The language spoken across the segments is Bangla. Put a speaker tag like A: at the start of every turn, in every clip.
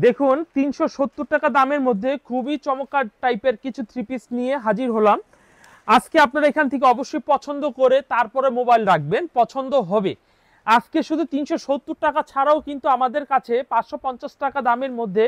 A: দেখুন ৩৭০ টাকা দামের মধ্যে খুবই চমৎকার টাইপের কিছু থ্রি পিস নিয়ে হাজির হলাম। আজকে আপনারা এখান থেকে অবশ্যই পছন্দ করে তারপরে মোবাইল রাখবেন, পছন্দ হবে। আজকে শুধু ৩৭০ টাকা ছাড়াও কিন্তু আমাদের কাছে ৫৫০ টাকা দামের মধ্যে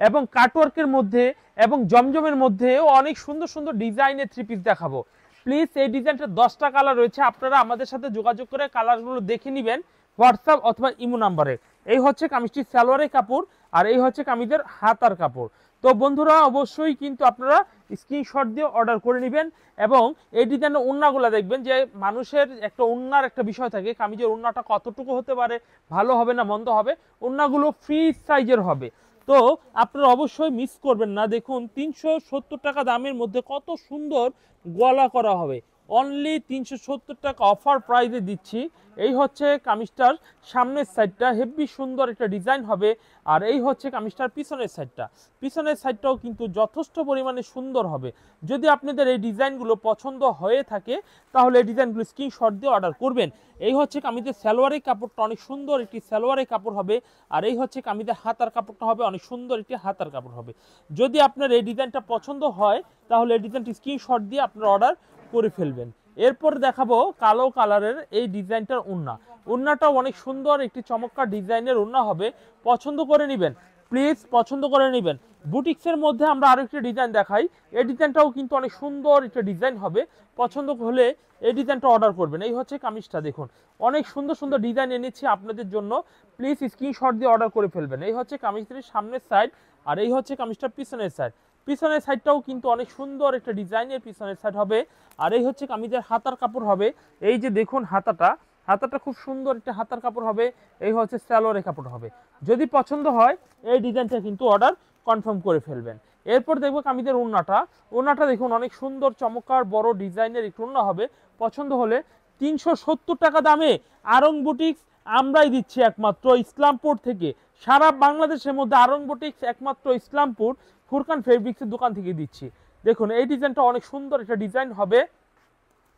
A: এবং কাটওয়ার্কের মধ্যে এবং জমজমের মধ্যেও অনেক সুন্দর সুন্দর ডিজাইনের থ্রি পিস দেখাবো। প্লিজ এই ডিজাইনটা 10টা কালার রয়েছে, আপনারা আমাদের সাথে যোগাযোগ করে কালারগুলো দেখে নেবেন হোয়াটসঅ্যাপ অথবা ইমো নাম্বারে। এই হচ্ছে কামিজটি সালোয়ারের কাপড় আর এই হচ্ছে কামিজের হাতার কাপড়। তো বন্ধুরা অবশ্যই কিন্তু আপনারা স্ক্রিনশট দিয়ে অর্ডার করে নেবেন এবং এই ডিজাইনের ওড়নাগুলো দেখবেন যে মানুষের একটা ওড়নার একটা বিষয় থাকে, কামিজের ওড়নাটা কতটুকু হতে পারে, ভালো হবে না মন্দ হবে, ওড়নাগুলো ফ্রি সাইজের হবে। তো আপনারা অবশ্যই মিস করবেন না। দেখুন ৩৭০ টাকা দামের মধ্যে কত সুন্দর গলা করা হবে, অনলি ৩৭০ টাকা অফার প্রাইসে দিচ্ছি। এই হচ্ছে কামিজটার সামনের সাইডটা, হেভি সুন্দর একটা ডিজাইন হবে। আর এই হচ্ছে কামিজটার পিছনের সাইডটা, পিছনের সাইডটাও কিন্তু যথেষ্ট পরিমাণে সুন্দর হবে। যদি আপনাদের এই ডিজাইনগুলো পছন্দ হয়ে থাকে তাহলে এই ডিজাইনগুলো স্ক্রিনশট দিয়ে অর্ডার করবেন। এই হচ্ছে কামিজের সালোয়ারের কাপড়টা, অনেক সুন্দর একটি সালোয়ারের কাপড় হবে। আর এই হচ্ছে কামিজের হাতার কাপড়টা হবে, অনেক সুন্দর একটি হাতার কাপড় হবে। যদি আপনার এই ডিজাইনটা পছন্দ হয় তাহলে এই ডিজাইনটি স্ক্রিনশট দিয়ে আপনারা অর্ডার করে ফেলবেন। এরপর দেখাবো কালো কালারের এই ডিজাইনটার ওড়না। ওড়নাটাও অনেক সুন্দর একটি চমৎকার ডিজাইনের ওড়না হবে, পছন্দ করে নেবেন, প্লিজ পছন্দ করে নেবেন। বুটিক্সের মধ্যে আমরা আরো একটি ডিজাইন দেখাই, এই ডিজাইনটাও কিন্তু অনেক সুন্দর একটা ডিজাইন হবে, পছন্দ হলে এই ডিজাইনটা অর্ডার করবেন। এই হচ্ছে কামিজটা, দেখুন অনেক সুন্দর সুন্দর ডিজাইন এনেছি আপনাদের জন্য, প্লিজ স্ক্রিনশট দিয়ে অর্ডার করে ফেলবেন। এই হচ্ছে কামিজটির সামনের সাইড আর এই হচ্ছে কামিজটার পিছনের সাইড, পিছনের সাইডটাও কিন্তু অনেক সুন্দর একটা ডিজাইনের পিছনের সাইড হবে। আর এই হচ্ছে কামিজের হাতার কাপড় হবে, এই যে দেখুন হাতাটা, হাতাটা খুব সুন্দর একটা হাতার কাপড় হবে। এই হচ্ছে সালোয়ারের কাপড় হবে। যদি পছন্দ হয় এই ডিজাইনটা কিন্তু অর্ডার কনফার্ম করে ফেলবেন। এরপর দেখবো কামিজের ওড়নাটা, ওড়নাটা দেখুন অনেক সুন্দর চমৎকার বড় ডিজাইনের একটু ওড়না হবে, পছন্দ হলে ৩৭০ টাকা দামে আরং বুটিক্স আমরাই দিচ্ছি একমাত্র ইসলামপুর থেকে। সারা বাংলাদেশের মধ্যে আরং বুটিক্স একমাত্র ইসলামপুর ফুরকান ফেব্রিক্সের দোকান থেকে দিচ্ছি। দেখুন এই ডিজাইনটা অনেক সুন্দর একটা ডিজাইন হবে।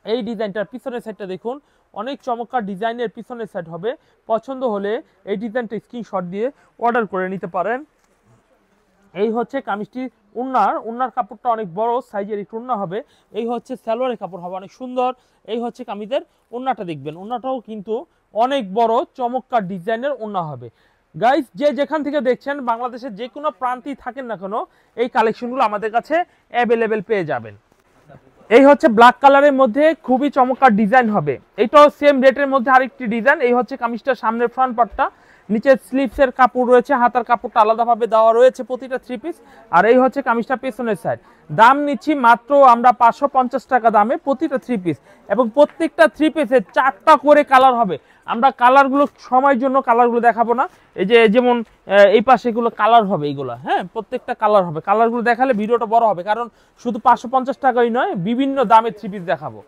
A: এই ডিজাইনটার পিছনের সাইডটা দেখুন অনেক চমৎকার ডিজাইনের পিছনের সাইড হবে, পছন্দ হলে এই ডিজাইনটা স্ক্রিনশট দিয়ে অর্ডার করে নিতে পারেন। এই হচ্ছে কামিজটি ওড়নার কাপড়টা অনেক বড় সাইজের একটু ওড়না হবে। এই হচ্ছে সালোয়ারের কাপড় হবে অনেক সুন্দর। এই হচ্ছে কামিজের ওড়নাটা, দেখবেন ওড়নাটাও কিন্তু অনেক বড় চমৎকার ডিজাইনের ওড়না হবে। গাইস যে যেখান থেকে দেখছেন বাংলাদেশের যে কোনো প্রান্তেই থাকেন না কেন এই কালেকশনগুলো আমাদের কাছে অ্যাভেলেবেল পেয়ে যাবেন। এই হচ্ছে ব্ল্যাক কালারের মধ্যে খুবই চমৎকার ডিজাইন হবে, এইটাও সেম রেটের মধ্যে আরেকটি ডিজাইন। এই হচ্ছে কামিজটার সামনের ফ্রন্ট পার্টটা, নিচে স্লিভসের কাপড় রয়েছে, হাতার কাপড়টা আলাদাভাবে দেওয়া রয়েছে প্রতিটা থ্রি পিস। আর এই হচ্ছে কামিজটা পেছনের সাইড। দাম নিচ্ছি মাত্র আমরা ৫৫০ টাকা দামে প্রতিটা থ্রি পিস, এবং প্রত্যেকটা থ্রি পিসে 4টা করে কালার হবে। আমরা কালারগুলো সময়ের জন্য কালারগুলো দেখাবো না, এই যে যেমন এই পাশে এগুলো কালার হবে, এইগুলো হ্যাঁ প্রত্যেকটা কালার হবে। কালারগুলো দেখালে ভিডিওটা বড় হবে, কারণ শুধু ৫৫০ টাকাই নয় বিভিন্ন দামের থ্রি পিস দেখাবো।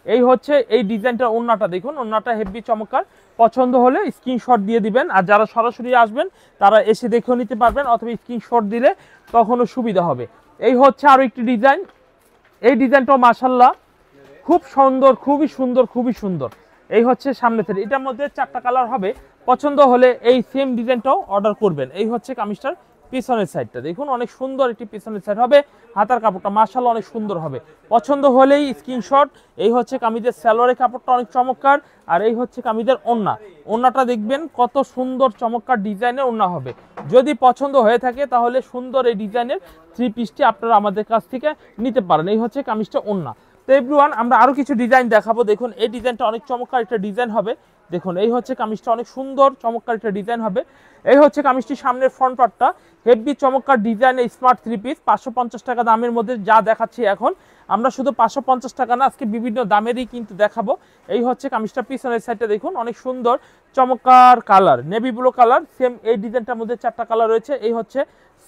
A: এই হচ্ছে এই ডিজাইনটা, ওড়নাটা দেখুন ওড়নাটা হেভি চমৎকার, পছন্দ হলে স্ক্রিনশট দিয়ে দিবেন। আর যারা সরাসরি আসবেন তারা এসে দেখেও নিতে পারবেন, অথবা স্ক্রিনশট দিলে তখনও সুবিধা হবে। এই হচ্ছে আরো একটি ডিজাইন, এই ডিজাইনটাও মাশাআল্লাহ খুব সুন্দর, খুবই সুন্দর, খুবই সুন্দর। এই হচ্ছে সামনে থেকে, এটার মধ্যে 4টা কালার হবে, পছন্দ হলে এই সেম ডিজাইনটাও অর্ডার করবেন। এই হচ্ছে কামিজটার পিছনের সাইডটা, দেখুন অনেক সুন্দর একটি পিছনের সাইড হবে, হাতার কাপড়টা মাশাআল্লাহ অনেক সুন্দর হবে, পছন্দ হলেই স্ক্রিনশট। এই হচ্ছে কামিজের সালোয়ারের কাপড়টা অনেক চমৎকার। আর এই হচ্ছে কামিজের ওড়না, ওড়নাটা দেখবেন কত সুন্দর চমৎকার ডিজাইনের ওড়না হবে। যদি পছন্দ হয়ে থাকে তাহলে সুন্দর এই ডিজাইনের থ্রি পিসটি আপনারা আমাদের কাছ থেকে নিতে পারেন। এই হচ্ছে কামিজটা ওড়না। তো এভরিওয়ান আমরা আরো কিছু ডিজাইন দেখাবো, দেখুন এই ডিজাইনটা অনেক চমৎকার একটা ডিজাইন হবে। দেখুন এই হচ্ছে কামিজটা অনেক সুন্দর চমৎকার একটা ডিজাইন হবে। এই হচ্ছে কামিজটির সামনের ফ্রন্ট পার্টটা, হেভি চমৎকার ডিজাইনের স্মার্ট থ্রি পিস ৫৫০ টাকা দামের মধ্যে যা দেখাচ্ছি এখন আমরা শুধু ৫৫০ টাকা না, আজকে বিভিন্ন দামেরই কিন্তু দেখাবো। এই হচ্ছে কামিজটা পিছনের সাইডটা দেখুন অনেক সুন্দর চমৎকার colour, navy blue colour, same এই ডিজাইনটার মধ্যে 4টা কালার রয়েছে। এই হচ্ছে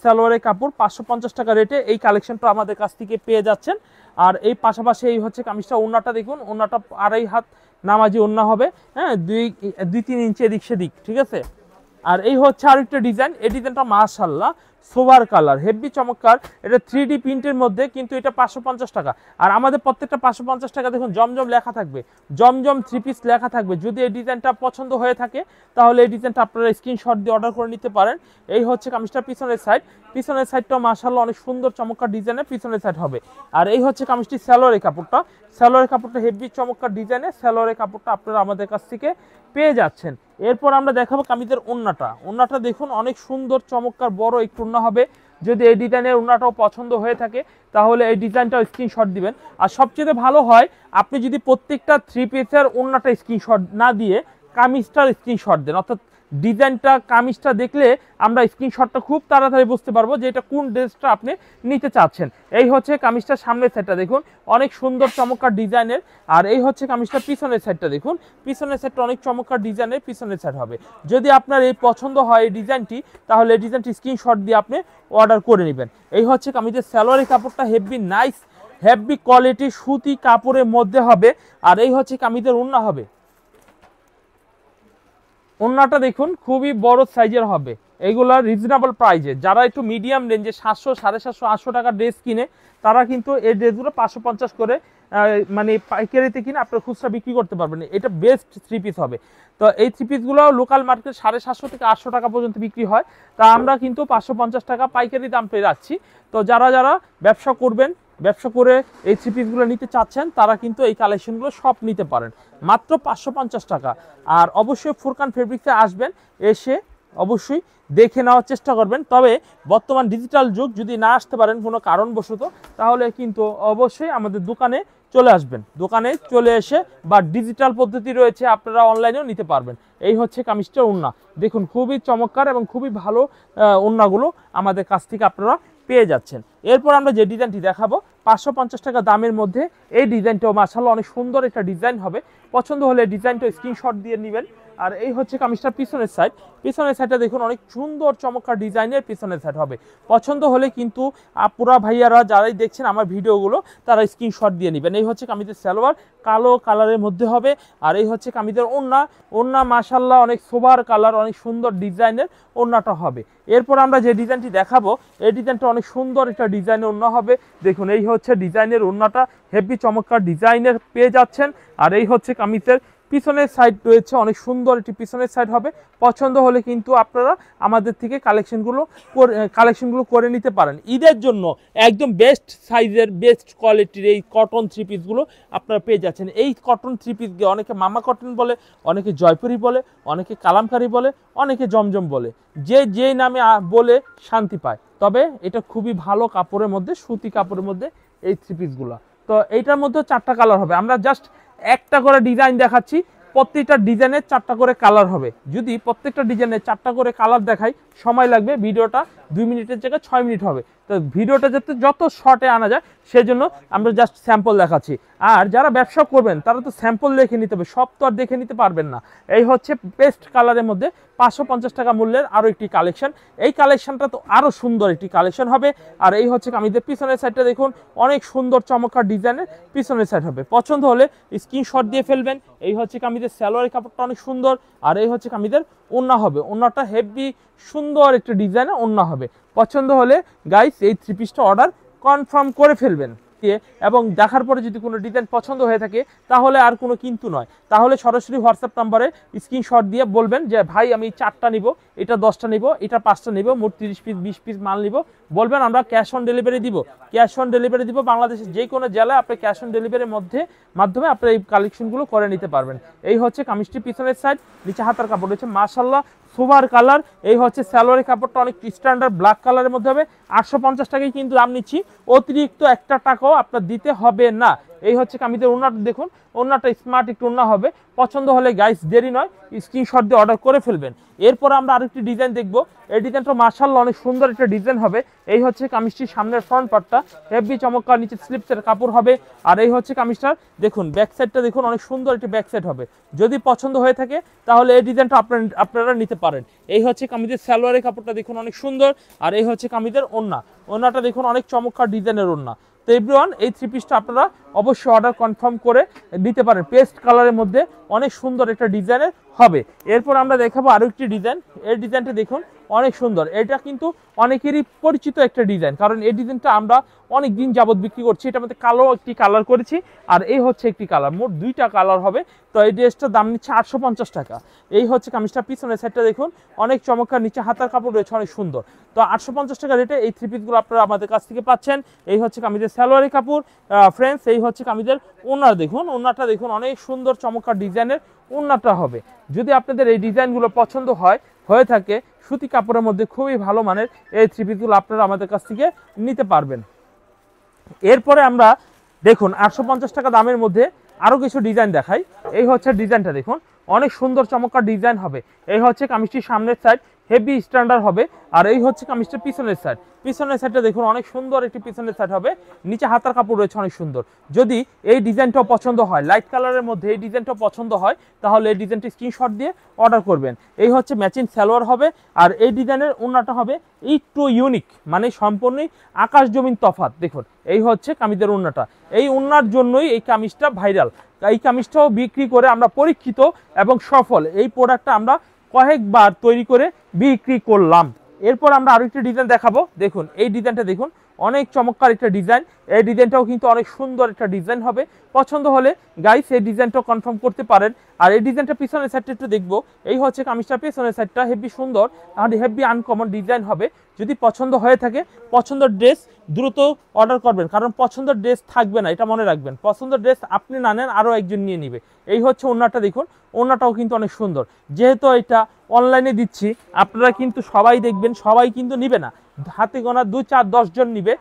A: সালোয়ারের কাপড়, ৫৫০ টাকা রেটে এই কালেকশনটা আমাদের কাছ থেকে পেয়ে যাচ্ছেন। আর এই পাশাপাশি এই হচ্ছে কামিজটা, ওড়নাটা দেখুন ওড়নাটা 2.5 হাত নামাজি ওড়না হবে, হ্যাঁ 2-3 ইঞ্চি এদিক সেদিক, ঠিক আছে। আর এই হচ্ছে আরেকটা ডিজাইন, এই ডিজাইনটা মাশাআল্লাহ সোভার কালার, হেভি চমৎকার। এটা 3D প্রিন্টের মধ্যে, কিন্তু এটা 550 টাকা। আর আমাদের প্রত্যেকটা 550 টাকা দেখুন জমজম লেখা থাকবে, জমজম 3 পিস লেখা থাকবে। যদি এই ডিজাইনটা পছন্দ হয়ে থাকে তাহলে এই ডিজাইনটা আপনারা স্ক্রিনশট দিয়ে অর্ডার করে নিতে পারেন। এই হচ্ছে কামিজটার পিছনের সাইড, পিছনের সাইডটাও মাশাআল্লাহ অনেক সুন্দর চমৎকার ডিজাইনের পিছনের সাইড হবে। আর এই হচ্ছে কামিজটি সালোয়ারের কাপড়টা, সালোয়ারের কাপড়টা হেভি চমৎকার ডিজাইনের সালোয়ারের কাপড়টা আপনারা আমাদের কাছ থেকে পেয়ে যাচ্ছেন। এরপর আমরা দেখাবো কামিজের ওন্নাটা। ওন্নাটা দেখুন অনেক সুন্দর চমৎকার বড় একটু ওন্না হবে। যদি এই ডিজাইনের ওন্নাটাও পছন্দ হয়ে থাকে তাহলে এই ডিজাইনটাও স্ক্রিনশট দিবেন। আর সবচেয়ে ভালো হয় আপনি যদি প্রত্যেকটা 3 পিসের ওন্নাটা স্ক্রিনশট না দিয়ে কামিজটার স্ক্রিনশট দেন, অর্থাৎ ডিজাইনটা কামিজটা দেখলে আমরা স্ক্রিনশটটা খুব তাড়াতাড়ি বুঝতে পারবো যে এটা কোন ড্রেসটা আপনি নিতে চাচ্ছেন। এই হচ্ছে কামিজটার সামনের সাইডটা দেখুন অনেক সুন্দর চমৎকার ডিজাইনের। আর এই হচ্ছে কামিজটার পিছনের সাইডটা দেখুন, পিছনের সাইডটা অনেক চমৎকার ডিজাইনের পিছনের সাইড হবে। যদি আপনার এই পছন্দ হয় এই ডিজাইনটি তাহলে এই ডিজাইনটি স্ক্রিনশট দিয়ে আপনি অর্ডার করে নেবেন। এই হচ্ছে কামিজের সালোয়ারের কাপড়টা হেভি নাইস, হেভি কোয়ালিটি সুতি কাপড়ের মধ্যে হবে। আর এই হচ্ছে কামিজের ওন্না হবে, ওন্নাটা দেখুন খুবই বড় সাইজের হবে। এগুলা রিজনেবল প্রাইজে, যারা একটু মিডিয়াম রেঞ্জে 700, 750, 800 টাকার ড্রেস কিনে তারা কিন্তু এই ড্রেসগুলো 550 করে মানে পাইকারিতে কিনে আপনার খুচরা বিক্রি করতে পারবেন। এটা বেস্ট 3 পিস হবে। তো এই 3 পিসগুলো লোকাল মার্কেট 750 থেকে 800 টাকা পর্যন্ত বিক্রি হয়, তা আমরা কিন্তু 550 টাকা পাইকারি দাম পেয়ে রাখছি। তো যারা যারা ব্যবসা করবেন, ব্যবসা করে এই 3 পিসগুলো নিতে চাচ্ছেন তারা কিন্তু এই কালেকশনগুলো সব নিতে পারেন মাত্র 550 টাকা। আর অবশ্যই ফুরকান ফেব্রিক্সে আসবেন, এসে অবশ্যই দেখে নেওয়ার চেষ্টা করবেন। তবে বর্তমান ডিজিটাল যুগ, যদি না আসতে পারেন কোনো কারণবশত তাহলে কিন্তু অবশ্যই আমাদের দোকানে চলে আসবেন, দোকানে চলে এসে বা ডিজিটাল পদ্ধতি রয়েছে আপনারা অনলাইনেও নিতে পারবেন। এই হচ্ছে কামিজটার ওন্না দেখুন, খুবই চমৎকার এবং খুবই ভালো ওন্নাগুলো আমাদের কাছ থেকে আপনারা পেয়ে যাচ্ছেন। এরপর আমরা যে ডিজাইনটি দেখাবো 550 টাকা দামের মধ্যে, এই ডিজাইনটাও মাশাআল্লাহ অনেক সুন্দর একটা ডিজাইন হবে। পছন্দ হলে ডিজাইনটা স্ক্রিনশট দিয়ে নেবেন। আর এই হচ্ছে কামিজটার পিছনের সাইড, পিছনের সাইডটা দেখুন অনেক সুন্দর চমৎকার ডিজাইনের পিছনের সাইড হবে। পছন্দ হলে কিন্তু আপুরা ভাইয়ারা যারাই দেখছেন আমার ভিডিওগুলো তারা স্ক্রিনশট দিয়ে নেবেন। এই হচ্ছে কামিজের সালোয়ার, কালো কালারের মধ্যে হবে। আর এই হচ্ছে কামিজের ওন্না, ওন্না মাশাআল্লাহ অনেক সোবার কালার, অনেক সুন্দর ডিজাইনের ওন্নাটা হবে। এরপর আমরা যে ডিজাইনটি দেখাবো এই ডিজাইনটা অনেক সুন্দর একটা ডিজাইনের ওন্না হবে। দেখুন এই হচ্ছে ডিজাইনের ওন্নাটা, হেভি চমৎকার ডিজাইনের পেয়ে যাচ্ছেন। আর এই হচ্ছে কামিজের পিছনের সাইড রয়েছে, অনেক সুন্দর একটি পিছনের সাইড হবে। পছন্দ হলে কিন্তু আপনারা আমাদের থেকে কালেকশনগুলো করে নিতে পারেন। ঈদের জন্য একদম বেস্ট সাইজের বেস্ট কোয়ালিটির এই কটন 3 পিসগুলো আপনারা পেয়ে যাচ্ছেন। এই কটন 3 পিসকে অনেকে মামা কটন বলে, অনেকে জয়পুরি বলে, অনেকে কালামকারি বলে, অনেকে জমজম বলে, যে নামে বলে শান্তি পায়। তবে এটা খুবই ভালো কাপড়ের মধ্যে, সুতি কাপড়ের মধ্যে এই 3 পিসগুলো। তো এইটার মধ্যে 4টা কালার হবে। আমরা জাস্ট একটা করে ডিজাইন দেখাচ্ছি, প্রত্যেকটা ডিজাইনের 4টা করে কালার হবে। যদি প্রত্যেকটা ডিজাইনের 4টা করে কালার দেখাই সময় লাগবে, ভিডিওটা 2 মিনিটের জায়গায় 6 মিনিট হবে। তো ভিডিওটা যাতে যত শর্টে আনা যায় সেজন্য আমরা জাস্ট স্যাম্পল দেখাচ্ছি। আর যারা ব্যবসা করবেন তারা তো স্যাম্পল দেখে নিতে হবে, সব তো আর দেখে নিতে পারবেন না। এই হচ্ছে পেস্ট কালারের মধ্যে 550 টাকা মূল্যের আরও একটি কালেকশন। এই কালেকশনটা তো আরও সুন্দর একটি কালেকশন হবে। আর এই হচ্ছে কামিজের পিছনের সাইডটা দেখুন অনেক সুন্দর চমৎকার ডিজাইনের পিছনের সাইড হবে। পছন্দ হলে স্ক্রিনশট দিয়ে ফেলবেন। এই হচ্ছে কামিজের সালোয়ারের কাপড়টা অনেক সুন্দর। আর এই হচ্ছে কামিজের ওন্না হবে, ওন্নাটা হেভি সুন্দর একটা ডিজাইনের ওন্না হবে। পছন্দ হলে গাইস এই 3 পিসটা অর্ডার কনফার্ম করে ফেলবেন। এবং দেখার পরে যদি কোনো ডিজাইন পছন্দ হয়ে থাকে তাহলে আর কোনো কিন্তু নয়, তাহলে সরাসরি হোয়াটসঅ্যাপ নাম্বারে স্ক্রিনশট দিয়ে বলবেন যে ভাই আমি 4টা নিব, এটা 10টা নিব, এটা 5টা নিব, মোট 30 পিস 20 পিস মাল নিব বলবেন। আমরা ক্যাশ অন ডেলিভারি দিব, ক্যাশ অন ডেলিভারি দিব। বাংলাদেশের যে কোনো জেলায় আপনি ক্যাশ অন ডেলিভারির মাধ্যমে আপনি এই কালেকশনগুলো করে নিতে পারবেন। এই হচ্ছে কামিজটি পিছনের সাইড, নিচে হাতার কাপড় রয়েছে মাশাআল্লাহ সুপার কালার। এই হচ্ছে সালোয়ারের কাপড়টা অনেক স্ট্যান্ডার্ড ব্ল্যাক কালারের মধ্যে হবে। 850 টাকায় কিন্তু দাম নিচ্ছি, অতিরিক্ত 1 টাকাও আপনার দিতে হবে না। এই হচ্ছে কামিজের ওন্নাটা দেখুন, ওন্নাটা স্মার্ট একটু ওন্না হবে। পছন্দ হলে গাইস দেরি নয়, স্ক্রিনশট দিয়ে অর্ডার করে ফেলবেন। এরপর আমরা আরেকটি ডিজাইন দেখব। এই ডিজাইনটা মাশাআল্লাহ অনেক সুন্দর একটা ডিজাইন হবে। এই হচ্ছে কামিজটির সামনের ফ্রন্ট পার্টটা, হেভি চমৎকার, নিচে স্লিপসের কাপড় হবে। আর এই হচ্ছে কামিজটার দেখুন ব্যাক সাইডটা দেখুন অনেক সুন্দর একটি ব্যাক সাইড হবে। যদি পছন্দ হয়ে থাকে তাহলে এই ডিজাইনটা আপনারা নিতে পারেন। এই হচ্ছে কামিজের সালোয়ারের কাপড়টা দেখুন অনেক সুন্দর। আর এই হচ্ছে কামিজের ওন্না, ওন্নাটা দেখুন অনেক চমৎকার ডিজাইনের ওন্না। তো এভরিওয়ান এই থ্রি পিসটা আপনারা অবশ্যই অর্ডার কনফার্ম করে নিতে পারেন। পেস্ট কালারের মধ্যে অনেক সুন্দর একটা ডিজাইনের হবে। এরপর আমরা দেখাবো আরো একটি ডিজাইন। এই ডিজাইনটা দেখুন অনেক সুন্দর, এটা কিন্তু অনেকেরই পরিচিত একটা ডিজাইন, কারণ এই ডিজাইনটা আমরা অনেক দিন যাবত বিক্রি করছি। এটার মধ্যে কালো একটি কালার করেছি আর এই হচ্ছে একটি কালার, মোট দুইটা কালার হবে। তো এই ড্রেসটার দাম নিচ্ছে 850 টাকা। এই হচ্ছে কামিজটা, পিছনের সাইডটা দেখুন অনেক চমৎকার, নিচে হাতার কাপড় রয়েছে অনেক সুন্দর। তো 850 টাকা রেটে এই থ্রি পিসগুলো আপনারা আমাদের কাছ থেকে পাচ্ছেন। এই হচ্ছে কামিজের সালোয়ারি কাপড় ফ্রেন্ডস। এই হচ্ছে কামিজের ওড়না, দেখুন ওড়নাটা দেখুন অনেক সুন্দর চমৎকার ডিজাইনের ওড়নাটা হবে। যদি আপনাদের এই ডিজাইনগুলো পছন্দ হয়ে থাকে, সুতি কাপড়ের মধ্যে খুবই ভালো মানের এই থ্রি পিসগুলো আপনারা আমাদের কাছ থেকে নিতে পারবেন। এরপরে আমরা দেখুন 850 টাকা দামের মধ্যে আরও কিছু ডিজাইন দেখাই। এই হচ্ছে ডিজাইনটা দেখুন অনেক সুন্দর চমৎকার ডিজাইন হবে। এই হচ্ছে কামিজটির সামনের সাইড হেভি স্ট্যান্ডার্ড হবে, আর এই হচ্ছে কামিজটির পিছনের সাইড। পিছনের সাইডটা দেখুন অনেক সুন্দর একটি পিছনের সাইড হবে, নিচে হাতার কাপড় রয়েছে অনেক সুন্দর। যদি এই ডিজাইনটাও পছন্দ হয়, লাইট কালারের মধ্যে এই ডিজাইনটাও পছন্দ হয়, তাহলে এই ডিজাইনটি স্ক্রিনশট দিয়ে অর্ডার করবেন। এই হচ্ছে ম্যাচিং সালোয়ার হবে, আর এই ডিজাইনের ওড়নাটা হবে একটু ইউনিক, মানে সম্পূর্ণই আকাশ জমিন তফাৎ। দেখুন এই হচ্ছে কামিজের ওড়নাটা, এই ওড়নার জন্যই এই কামিজটা ভাইরাল। এই কামিজটাও বিক্রি করে আমরা পরীক্ষিত এবং সফল, এই প্রোডাক্টটা আমরা কয়েকবার তৈরি করে বিক্রি করলাম। এরপর আমরা আরেকটি ডিজাইন দেখাবো। দেখুন এই ডিজাইনটা দেখুন অনেক চমৎকার একটা ডিজাইন। এই ডিজাইনটাও কিন্তু অনেক সুন্দর একটা ডিজাইন হবে। পছন্দ হলে গাইস এই ডিজাইনটাও কনফার্ম করতে পারেন। আর এই ডিজাইনটা পিছনের সাইডটা একটু দেখবো। এই হচ্ছে কামিজটা, পিছনের সাইডটা হেভি সুন্দর আর হেভি আনকমন ডিজাইন হবে। যদি পছন্দ হয়ে থাকে, পছন্দের ড্রেস দ্রুত অর্ডার করবেন, কারণ পছন্দের ড্রেস থাকবে না, এটা মনে রাখবেন। পছন্দের ড্রেস আপনি না নেন আরও একজন নিয়ে নিবে। এই হচ্ছে ওড়নাটা দেখুন, ওড়নাটাও কিন্তু অনেক সুন্দর। যেহেতু এটা অনলাইনে দিচ্ছি, আপনারা কিন্তু সবাই দেখবেন, সবাই কিন্তু নিবে না, হাতে গোনা 2, 4, 10 জন নিবে,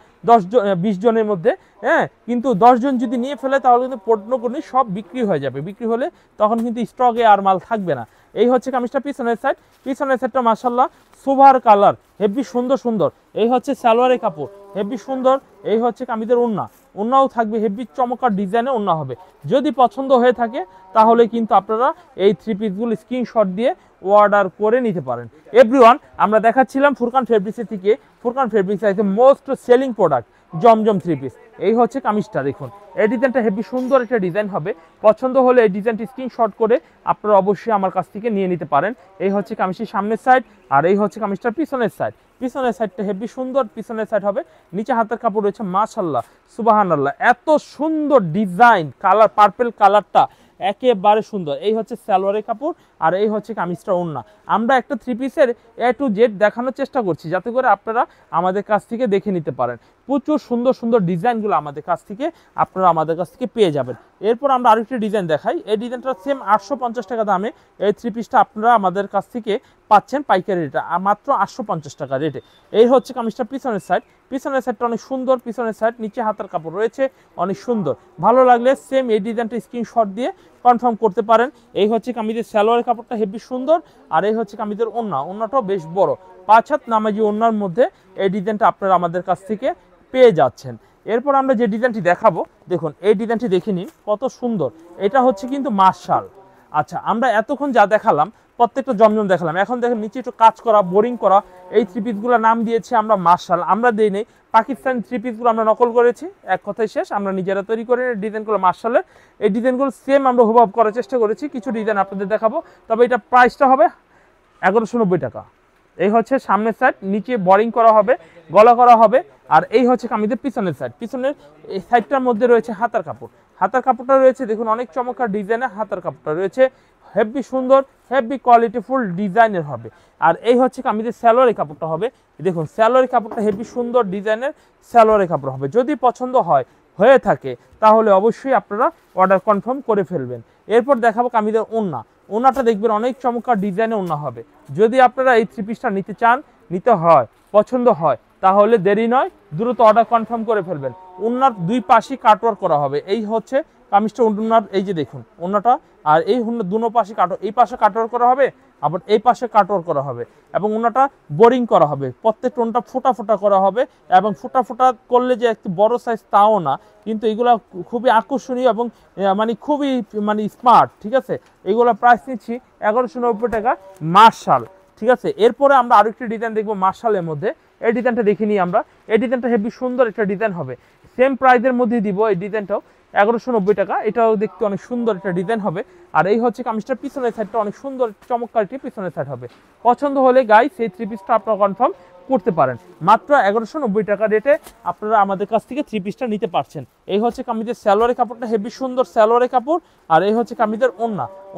A: 20 জনের মধ্যে। হ্যাঁ, কিন্তু 10 জন যদি নিয়ে ফেলে তাহলে কিন্তু পণ্যগুলি সব বিক্রি হয়ে যাবে। বিক্রি হলে তখন কিন্তু স্টকে আর মাল থাকবে না। এই হচ্ছে কামিজটা পিছনের সাইড। পিছনের সাইডটা মাশাআল্লাহ সুভার কালার, হেভি সুন্দর সুন্দর। এই হচ্ছে সালোয়ারের কাপড়, হেভি সুন্দর। এই হচ্ছে কামিজের ওড়না, ওড়নাও থাকবে হেভি চমৎকার ডিজাইনে ওড়না হবে। যদি পছন্দ হয়ে থাকে তাহলে কিন্তু আপনারা এই থ্রি পিসগুলো স্ক্রিনশট দিয়ে অর্ডার করে নিতে পারেন। এভরিওয়ান, আমরা দেখাচ্ছিলাম ফুরকান ফেব্রিক্সের থেকে। ফুরকান ফেব্রিক্স আছে মোস্ট সেলিং প্রোডাক্ট জমজম থ্রি পিস। এই হচ্ছে কামিজটা দেখুন, এই ডিজাইনটা হেভি সুন্দর একটা ডিজাইন হবে। পছন্দ হলে এই ডিজাইনটি স্ক্রিনশট করে আপনারা অবশ্যই আমার কাছ থেকে নিয়ে নিতে পারেন। এই হচ্ছে কামিজটির সামনের সাইড, আর এই হচ্ছে কামিজটার পিছনের সাইড। পিছনের সাইডটা হেভি সুন্দর পিছনের সাইড হবে, নিচে হাতের কাপড় রয়েছে মাশাআল্লাহ সুবহানাল্লাহ, এত সুন্দর ডিজাইন, কালার পার্পল কালারটা একেবারে সুন্দর। এই হচ্ছে সালোয়ারের কাপড়, আর এই হচ্ছে কামিজটা ওড়না। আমরা একটা থ্রি পিসের A to Z দেখানোর চেষ্টা করছি, যাতে করে আপনারা আমাদের কাছ থেকে দেখে নিতে পারেন। প্রচুর সুন্দর সুন্দর ডিজাইনগুলো আমাদের কাছ থেকে আপনারা আমাদের কাছ থেকে পেয়ে যাবেন। এরপর আমরা আরেকটি ডিজাইন দেখাই। এই ডিজাইনটা সেম 850 টাকা দামে এই থ্রি পিসটা আপনারা আমাদের কাছ থেকে পাচ্ছেন পাইকারি রেটে, মাত্র 850 টাকা রেটে। এই হচ্ছে কামিজটা পিছনের সাইড। পিছনের সাইডটা অনেক সুন্দর, পিছনের সাইড নিচে হাতার কাপড় রয়েছে অনেক সুন্দর। ভালো লাগলে সেম এই ডিজাইনটা স্ক্রিনশট দিয়ে কনফার্ম করতে পারেন। এই হচ্ছে কামিজের সালোয়ারের কাপড়টা হেভি সুন্দর, আর এই হচ্ছে কামিজের ওড়না, ওড়নাটাও বেশ বড়, 5 হাত নামাজি ওড়নার মধ্যে এই ডিজাইনটা আপনারা আমাদের কাছ থেকে পেয়ে যাচ্ছেন। এরপর আমরা যে ডিজাইনটি দেখাবো, দেখুন এই ডিজাইনটি দেখে নিন কত সুন্দর। এটা হচ্ছে কিন্তু মাশাল। আচ্ছা, আমরা এতক্ষণ যা দেখালাম প্রত্যেকটা জমজম দেখালাম, এখন দেখেন নিচে একটু কাজ করা, বোরিং করা এই থ্রি পিসগুলোর নাম দিয়েছি আমরা মাশাল। আমরা দেই নেই, পাকিস্তান থ্রি পিসগুলো আমরা নকল করেছি, এক কথায় শেষ। আমরা নিজেরা তৈরি করে ডিজাইনগুলো মাশালের, এই ডিজাইনগুলো সেম আমরা হুবহু করার চেষ্টা করেছি। কিছু ডিজাইন আপনাদের দেখাবো, তবে এটা প্রাইসটা হবে 1190 টাকা। এই হচ্ছে সামনের সাইড, নিচে বোরিং করা হবে, গলা করা হবে, আর এই হচ্ছে কামিজের পিছনের সাইড। পিছনের এই সাইডটার মধ্যে রয়েছে হাতার কাপড়, হাতার কাপড়টা রয়েছে দেখুন অনেক চমৎকার ডিজাইনের হাতার কাপড়টা রয়েছে, হেভি সুন্দর, হেভি কোয়ালিটিফুল ডিজাইনের হবে। আর এই হচ্ছে কামিজের সালোয়ারের কাপড়টা হবে, দেখুন সালোয়ারের কাপড়টা হেভি সুন্দর ডিজাইনের সালোয়ারের কাপড় হবে। যদি পছন্দ হয়ে থাকে তাহলে অবশ্যই আপনারা অর্ডার কনফার্ম করে ফেলবেন। এরপর দেখাবো কামিজের ওড়না। ওড়নাটা দেখবেন অনেক চমৎকার ডিজাইনে ওড়না হবে। যদি আপনারা এই থ্রি পিসটা নিতে চান, নিতে হয়, পছন্দ হয়, তাহলে দেরি নয়, দ্রুত অর্ডার কনফার্ম করে ফেলবেন। ওড়নার দুই পাশেই কাটওয়ার্ক করা হবে। এই হচ্ছে কামিজটা ওড়নার, এই যে দেখুন ওড়নাটা, আর এই দুনো পাশে এই পাশে কাটওয়ার্ক করা হবে, আবার এই পাশে কাটওয়ার্ক করা হবে, এবং ওড়নাটা বোরিং করা হবে। প্রত্যেকটা ওড়নাটা ফোটা ফোটা করা হবে, এবং ফোটা ফোটা করলে যে একটু বড় সাইজ তাও না, কিন্তু এগুলো খুবই আকর্ষণীয় এবং মানে খুবই মানে স্মার্ট। ঠিক আছে, এগুলো প্রাইস নিচ্ছি 1190 টাকা মার্শাল। ঠিক আছে, এরপরে আমরা আরেকটি ডিজাইন দেখবো মার্শালের মধ্যে। এই ডিজাইনটা দেখে নিই আমরা। এই ডিজাইনটা হেভি সুন্দর একটা ডিজাইন হবে, সেম প্রাইসের মধ্যে দিব এই ডিজাইনটাও 1190 টাকা। এটাও দেখতে অনেক সুন্দর একটা ডিজাইন হবে। আর এই হচ্ছে কামিজটার পিছনের সাইডটা অনেক সুন্দর চমৎকার একটি পিছনের সাইড হবে। পছন্দ হলে গাইস এই থ্রি পিসটা আপনারা কনফার্ম করতে পারেন। মাত্র 1190 টাকা রেটে আপনারা আমাদের কাছ থেকে থ্রি পিসটা নিতে পারছেন। এই হচ্ছে কামিজের সালোয়ারের কাপড়টা হেভি সুন্দর সালোয়ারের কাপড়। আর এই হচ্ছে কামিজের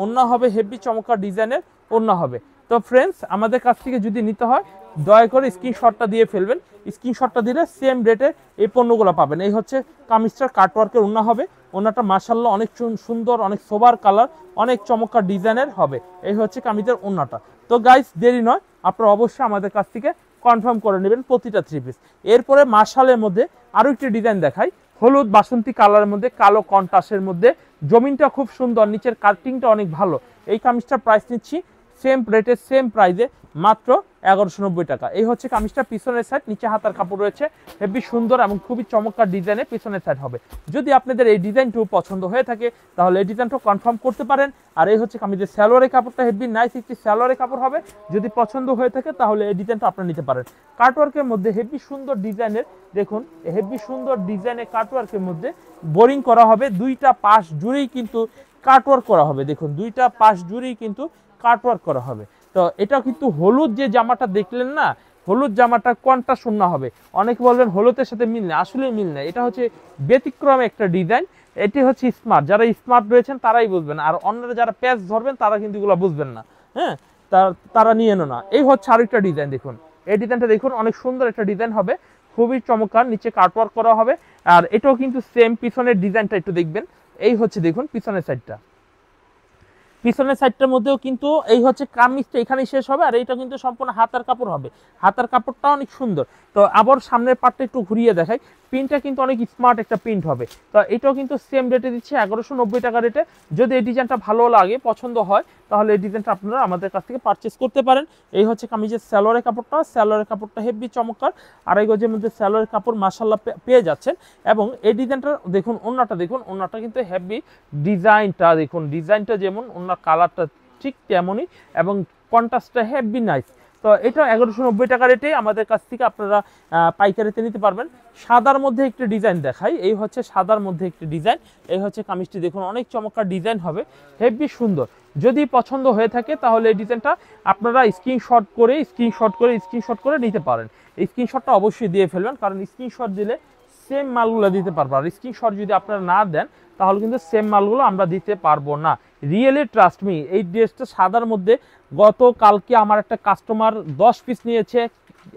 A: ওড়না হবে হেভি চমৎকার ডিজাইনের ওড়না হবে। তো ফ্রেন্ডস, আমাদের কাছ থেকে যদি নিতে হয় দয়া করে স্ক্রিনশটটা দিয়ে ফেলবেন। স্ক্রিনশটটা দিলে সেম রেটে এই পণ্যগুলো পাবেন। এই হচ্ছে কামিজটার কাটওয়ার্কের ওড়না হবে। ওড়নাটা মাশাআল্লাহ অনেক সুন্দর, অনেক সোবার কালার, অনেক চমৎকার ডিজাইনের হবে। এই হচ্ছে কামিজের ওড়নাটা। তো গাইস দেরি নয়, আপনারা অবশ্যই আমাদের কাছ থেকে কনফার্ম করে নেবেন প্রতিটা থ্রি পিস। এরপরে মাশালের মধ্যে আরও একটি ডিজাইন দেখাই, হলুদ বাসন্তী কালারের মধ্যে কালো কন্ট্রাস্টের মধ্যে, জমিনটা খুব সুন্দর, নিচের কাটিংটা অনেক ভালো। এই কামিজটার প্রাইস নিচ্ছি সেম রেটে সেম প্রাইসে মাত্র 1190 টাকা। এই হচ্ছে কামিজটা পিছনের সাইড, নিচে হাতার কাপড় রয়েছে হেভি সুন্দর এবং খুবই চমৎকার ডিজাইনের পিছনের সাইড হবে। যদি আপনাদের এই ডিজাইনটিও পছন্দ হয়ে থাকে তাহলে এই ডিজাইনটা কনফার্ম করতে পারেন। আর এই হচ্ছে কামিজের সালোয়ারের কাপড়টা হেভি নাইস একটি সালোয়ারের কাপড় হবে। যদি পছন্দ হয়ে থাকে তাহলে এই ডিজাইনটা আপনারা নিতে পারেন। কাটওয়ার্কের মধ্যে হেভি সুন্দর ডিজাইনের, দেখুন হেভি সুন্দর ডিজাইনের কাটওয়ার্কের মধ্যে বোরিং করা হবে। দুইটা পাশ জুড়েই কিন্তু কাটওয়ার্ক করা হবে। দেখুন দুইটা পাশ জুড়েই কিন্তু কাটওয়ার্ক করা হবে। তো এটা কিন্তু হলুদ যে জামাটা দেখলেন না, হলুদ জামাটা কোনটা শূন্য হবে। অনেকে বলবেন হলুদের সাথে মিল নেই, আসলে মিল নেই। এটা হচ্ছে ব্যতিক্রম একটা ডিজাইন। এটি হচ্ছে স্মার্ট, যারা স্মার্ট রয়েছেন তারাই বুঝবেন। আর অন্যরা যারা প্যাচ ধরবেন তারা কিন্তু এগুলো বুঝবেন না। হ্যাঁ, তারা নিয়ে এনো না। এই হচ্ছে আরেকটা ডিজাইন, দেখুন এই ডিজাইনটা দেখুন অনেক সুন্দর একটা ডিজাইন হবে, খুবই চমৎকার, নিচে কাটওয়ার্ক করা হবে। আর এটাও কিন্তু সেম, পিছনের ডিজাইনটা একটু দেখবেন। এই হচ্ছে দেখুন পিছনের সাইডটা, পিছনের সাইডটার মধ্যেও কিন্তু এই হচ্ছে কামিজটা এখানেই শেষ হবে। আর এইটা কিন্তু সম্পূর্ণ হাতার কাপড় হবে, হাতার কাপড়টা অনেক সুন্দর। তো আবার সামনের পার্টটা একটু ঘুরিয়ে দেখাই, প্রিন্টটা কিন্তু অনেক স্মার্ট একটা প্রিন্ট হবে। তো এটাও কিন্তু সেম রেটে দিচ্ছে 1190 টাকা রেটে। যদি এই ডিজাইনটা ভালো লাগে, পছন্দ হয়, তাহলে এই ডিজাইনটা আপনারা আমাদের কাছ থেকে পারচেস করতে পারেন। এই হচ্ছে কামিজের সালোয়ারের কাপড়টা, সালোয়ারের কাপড়টা হেভি চমৎকার, আড়াই গজের মধ্যে সালোয়ারের কাপড় মাশাআল্লাহ পেয়ে যাচ্ছেন। এবং এই ডিজাইনটা দেখুন, ওড়নাটা দেখুন, ওড়নাটা কিন্তু হেভি ডিজাইনটা দেখুন, ডিজাইনটা যেমন ওড়নার কালারটা ঠিক তেমনই এবং কন্ট্রাস্টটা হেভি নাইস। তো এটা 1190 টাকা রেটে আমাদের কাছ থেকে আপনারা পাইকারিতে নিতে পারবেন। সাদার মধ্যে একটি ডিজাইন দেখাই, এই হচ্ছে সাদার মধ্যে একটি ডিজাইন। এই হচ্ছে কামিজটি দেখুন অনেক চমৎকার ডিজাইন হবে, হেভি সুন্দর। যদি পছন্দ হয়ে থাকে তাহলে এই ডিজাইনটা আপনারা স্ক্রিনশট করে নিতে পারেন। এই স্ক্রিনশটটা অবশ্যই দিয়ে ফেলবেন, কারণ স্ক্রিনশট দিলে সেম মালগুলো দিতে পারবো। আর স্ক্রিনশট যদি আপনারা না দেন তাহলে কিন্তু সেম মালগুলো আমরা দিতে পারবো না। রিয়েলি ট্রাস্ট মি, এই ড্রেসটা সাদার মধ্যে গতকালকে আমার একটা কাস্টমার 10 পিস নিয়েছে,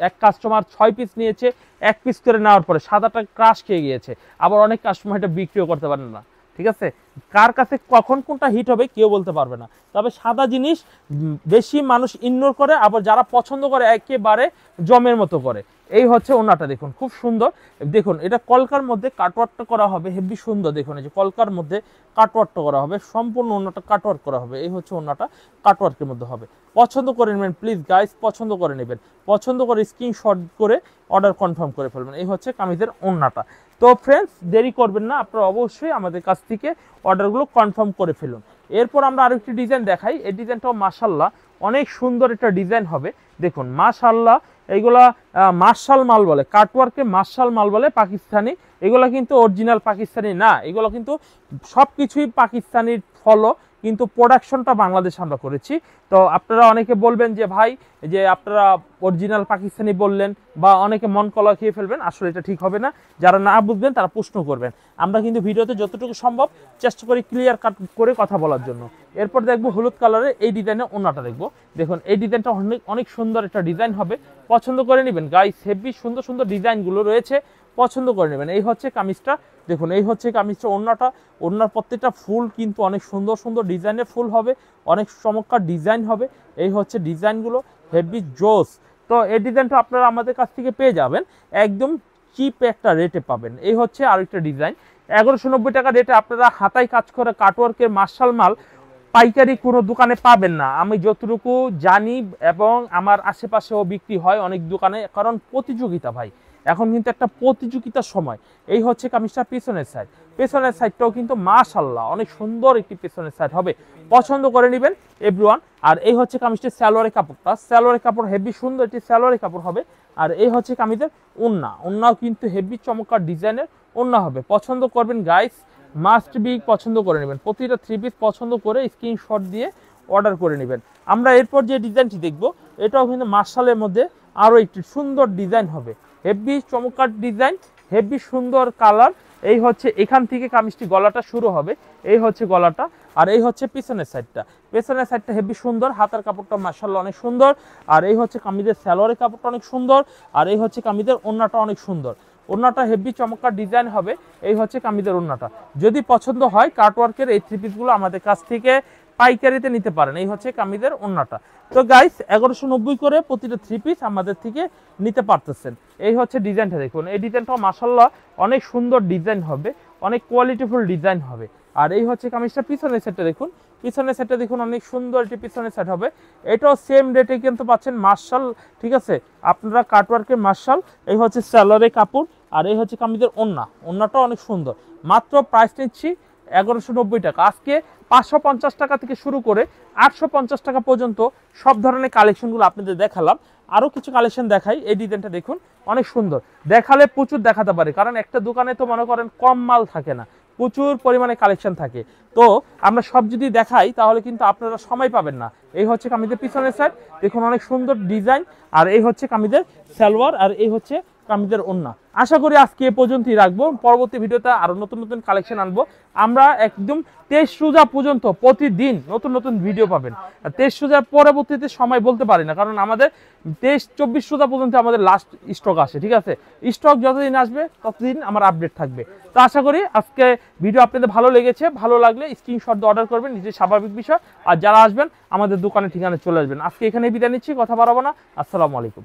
A: এক কাস্টমার 6 পিস নিয়েছে। 1 পিস করে নেওয়ার পরে সাদাটা ক্রাশ খেয়ে গিয়েছে। আবার অনেক কাস্টমার এটা বিক্রিও করতে পারেন না। ঠিক আছে, কার কাছে কখন কোনটা হিট হবে কেউ বলতে পারবে না। তবে সাদা জিনিস বেশি মানুষ ইগনোর করে, আবার যারা পছন্দ করে একেবারে জমের মতো করে। এই হচ্ছে ওড়নাটা দেখুন খুব সুন্দর। দেখুন এটা কলকার মধ্যে কাটওয়ার্কটা করা হবে হেভি সুন্দর। দেখুন এই যে কলকার মধ্যে কাটওয়ার্কটা করা হবে, সম্পূর্ণ ওড়নাটা কাটওয়ার্ক করা হবে। এই হচ্ছে ওড়নাটা কাটওয়ার্কের মধ্যে হবে। পছন্দ করে নেবেন প্লিজ গাইস, পছন্দ করে নেবেন, পছন্দ করে স্ক্রিনশট করে অর্ডার কনফার্ম করে ফেলবেন। এই হচ্ছে কামিজের ওড়নাটা। তো ফ্রেন্ডস দেরি করবেন না, আপনারা অবশ্যই আমাদের কাছ থেকে অর্ডারগুলো কনফার্ম করে ফেলুন। এরপর আমরা আরেকটি ডিজাইন দেখাই। এই ডিজাইনটাও মাশাআল্লাহ অনেক সুন্দর একটা ডিজাইন হবে। দেখুন মাশাআল্লাহ, এইগুলা মার্শাল মাল বলে, কাটওয়ার্কে মার্শাল মাল বলে পাকিস্তানি। এগুলো কিন্তু অরিজিনাল পাকিস্তানি না, এগুলো কিন্তু সব কিছুই পাকিস্তানির ফলো, কিন্তু প্রোডাকশনটা বাংলাদেশ আমরা করেছি। তো আপনারা অনেকে বলবেন যে ভাই যে আপনারা অরিজিনাল পাকিস্তানি বললেন, বা অনেকে মন কলা খেয়ে ফেলবেন, আসলে এটা ঠিক হবে না। যারা না বুঝবেন তারা প্রশ্ন করবেন। আমরা কিন্তু ভিডিওতে যতটুকু সম্ভব চেষ্টা করি ক্লিয়ার কাট করে কথা বলার জন্য। এরপর দেখবো হলুদ কালারের এই ডিজাইনের ওড়নাটা দেখবো। দেখুন এই ডিজাইনটা অনেক সুন্দর একটা ডিজাইন হবে, পছন্দ করে নেবেন গাইস। হেভি সুন্দর সুন্দর ডিজাইনগুলো রয়েছে, পছন্দ করে নেবেন। এই হচ্ছে কামিজটা দেখুন, এই হচ্ছে কামিজটা ওড়নাটা। ওড়নার প্রত্যেকটা ফুল কিন্তু অনেক সুন্দর সুন্দর ডিজাইনের ফুল হবে, অনেক চমৎকার ডিজাইন হবে। এই হচ্ছে ডিজাইনগুলো হেভি জোস। তো এই ডিজাইনটা আপনারা আমাদের কাছ থেকে পেয়ে যাবেন একদম চিপ একটা রেটে পাবেন। এই হচ্ছে আরেকটা ডিজাইন 1190 টাকা রেটে আপনারা হাতায় কাজ করে কাটওয়ার্কের মার্শাল মাল পাইকারি কোনো দোকানে পাবেন না, আমি যতটুকু জানি, এবং আমার আশেপাশেও বিক্রি হয় অনেক দোকানে। কারণ প্রতিযোগিতা ভাই, এখন কিন্তু একটা প্রতিযোগিতার সময়। এই হচ্ছে কামিজটা পিছনের সাইড, পেছনের সাইডটাও কিন্তু মাশাআল্লাহ অনেক সুন্দর একটি পেছনের সাইড হবে, পছন্দ করে নেবেন এভরিওয়ান। আর এই হচ্ছে কামিজটির সালোয়ারের কাপড়টা, সালোয়ারের কাপড় হেভি সুন্দর একটি সালোয়ারের কাপড় হবে। আর এই হচ্ছে কামিজের ওড়নাও কিন্তু হেভি চমৎকার ডিজাইনের ওড়না হবে। পছন্দ করবেন গাইস, মাস্ট বি পছন্দ করে নেবেন। প্রতিটা থ্রি পিস পছন্দ করে স্ক্রিনশট দিয়ে অর্ডার করে নেবেন। আমরা এরপর যে ডিজাইনটি দেখব, এটাও কিন্তু মার্শালের মধ্যে আরও একটি সুন্দর ডিজাইন হবে। হেভি চমৎকার ডিজাইন, হেভি সুন্দর কালার। এই হচ্ছে এখান থেকে কামিজটি গলাটা শুরু হবে, এই হচ্ছে গলাটা, আর এই হচ্ছে পিছনের সাইডটা। পেছনের সাইডটা হেভি সুন্দর, হাতার কাপড়টা মাশাআল্লাহ অনেক সুন্দর। আর এই হচ্ছে কামিজের সালোয়ারের কাপড়টা অনেক সুন্দর। আর এই হচ্ছে কামিজের ওড়নাটা অনেক সুন্দর। ওড়নাটা হেভি চমৎকার ডিজাইন হবে। এই হচ্ছে কামিজের ওড়নাটা। যদি পছন্দ হয় কাটওয়ার্কের এই থ্রি পিসগুলো আমাদের কাছ থেকে পাইকারিতে নিতে পারেন। এই হচ্ছে কামিজের ওড়নাটা। তো গাইস 1190 করে প্রতিটা থ্রি পিস আমাদের থেকে নিতে পারতেছেন। এই হচ্ছে ডিজাইনটা দেখুন, এই ডিজাইনটাও মাশাআল্লাহ অনেক সুন্দর ডিজাইন হবে, অনেক কোয়ালিটিফুল ডিজাইন হবে। আর এই হচ্ছে কামিজটা পিছনের সেটটা দেখুন, পিছনের সেটটা দেখুন অনেক সুন্দর একটি পিছনের সেট হবে। এটাও সেম রেটে কিন্তু পাচ্ছেন মার্শাল, ঠিক আছে, আপনারা কাটওয়ার্কের মার্শাল। এই হচ্ছে সালোয়ারের কাপড়, আর এই হচ্ছে কামিজের ওড়না, ওড়নাটাও অনেক সুন্দর। মাত্র প্রাইস নিচ্ছি 1190 টাকা। আজকে 550 টাকা থেকে শুরু করে 850 টাকা পর্যন্ত সব ধরনের কালেকশনগুলো আপনাদের দেখালাম। আরও কিছু কালেকশন দেখাই। এই ডিজাইনটা দেখুন অনেক সুন্দর, দেখালে প্রচুর দেখাতে পারে, কারণ একটা দোকানে তো মনে করেন কম মাল থাকে না, প্রচুর পরিমাণে কালেকশন থাকে। তো আমরা সব যদি দেখাই তাহলে কিন্তু আপনারা সময় পাবেন না। এই হচ্ছে কামিজের পিছনের সাইড দেখুন অনেক সুন্দর ডিজাইন, আর এই হচ্ছে কামিজের সালোয়ার, আর এই হচ্ছে কামিজের ওড়না। আশা করি আজকে এ পর্যন্তই রাখবো। পরবর্তী ভিডিওতে আরো নতুন নতুন কালেকশন আনবো। আমরা একদম 23 রোজা পর্যন্ত প্রতিদিন নতুন নতুন ভিডিও পাবেন। 23 রোজার পরবর্তীতে সময় বলতে পারি না, কারণ আমাদের 23-24 রোজা পর্যন্ত আমাদের লাস্ট স্টক আসে, ঠিক আছে। স্টক যতদিন আসবে ততদিন আমার আপডেট থাকবে। তো আশা করি আজকে ভিডিও আপনাদের ভালো লেগেছে। ভালো লাগলে স্ক্রিনশট দিয়ে অর্ডার করবেন, নিজের স্বাভাবিক বিষয়। আর যারা আসবেন আমাদের দোকানের ঠিকানায় চলে আসবেন। আজকে এখানে বিদায় নিচ্ছি, কথা বাড়াবো না। আসসালামু আলাইকুম।